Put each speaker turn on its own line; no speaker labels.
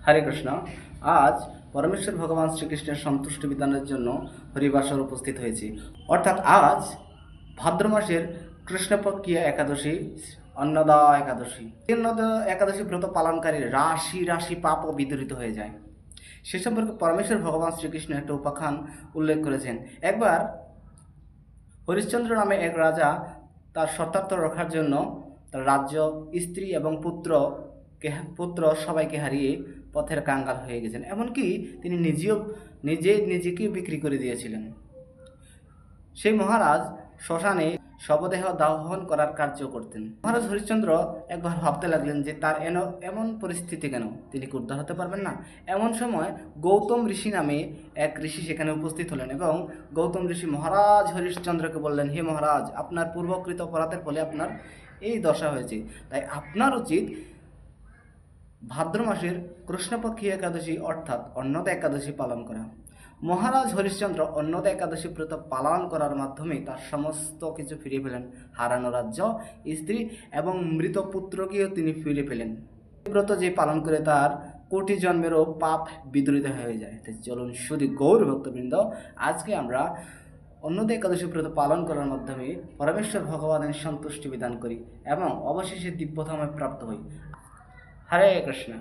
হরে কৃষ্ণ। আজ পরমেশ্বর ভগবান শ্রীকৃষ্ণের সন্তুষ্টি বিধানের জন্য হরিবাসর উপস্থিত হয়েছি। অর্থাৎ আজ ভাদ্র মাসের কৃষ্ণপক্ষীয় একাদশী, অন্নদা একাদশী। অন্নদা একাদশী ব্রত পালনকারী রাশি রাশি পাপও বিদরিত হয়ে যায়। সে সম্পর্কে পরমেশ্বর ভগবান শ্রীকৃষ্ণ একটা উপাখ্যান উল্লেখ করেছেন। একবার হরিশ্চন্দ্র নামে এক রাজা তার সত্যার্থ রক্ষার জন্য তার রাজ্য, স্ত্রী এবং পুত্র সবাইকে হারিয়ে পথের কাঙ্গাল হয়ে গেছেন। এমনকি তিনি নিজেকেই বিক্রি করে দিয়েছিলেন। সেই মহারাজ শ্মশানে শবদেহ দাহন করার কার্য করতেন। মহারাজ হরিশ্চন্দ্র একবার ভাবতে লাগলেন যে তার এমন পরিস্থিতি কেন, তিনি কি উদ্ধার হতে পারবেন না? এমন সময় গৌতম ঋষি নামে এক ঋষি সেখানে উপস্থিত হলেন এবং গৌতম ঋষি মহারাজ হরিশ্চন্দ্রকে বললেন, হে মহারাজ, আপনার পূর্বকৃত অপরাধের ফলে আপনার এই দশা হয়েছে, তাই আপনার উচিত ভাদ্র মাসের কৃষ্ণপক্ষী একাদশী অর্থাৎ অন্নদা একাদশী পালন করা। মহারাজ হরিশ্চন্দ্র অন্নদা একাদশী ব্রত পালন করার মাধ্যমে তার সমস্ত কিছু ফিরে পেলেন। হারানো রাজ্য, স্ত্রী এবং মৃত পুত্রকেও তিনি ফিরে পেলেন। এই ব্রত যে পালন করে তার কোটি জন্মেরও পাপ বিদরিত হয়ে যায়। তাই চলুন শুধু গৌর ভক্তবৃন্দ, আজকে আমরা অন্নদা একাদশী ব্রত পালন করার মাধ্যমে পরমেশ্বর ভগবানের সন্তুষ্টি বিধান করি এবং অবশেষে দিব্যধামে প্রাপ্ত হই। হরে কৃষ্ণ।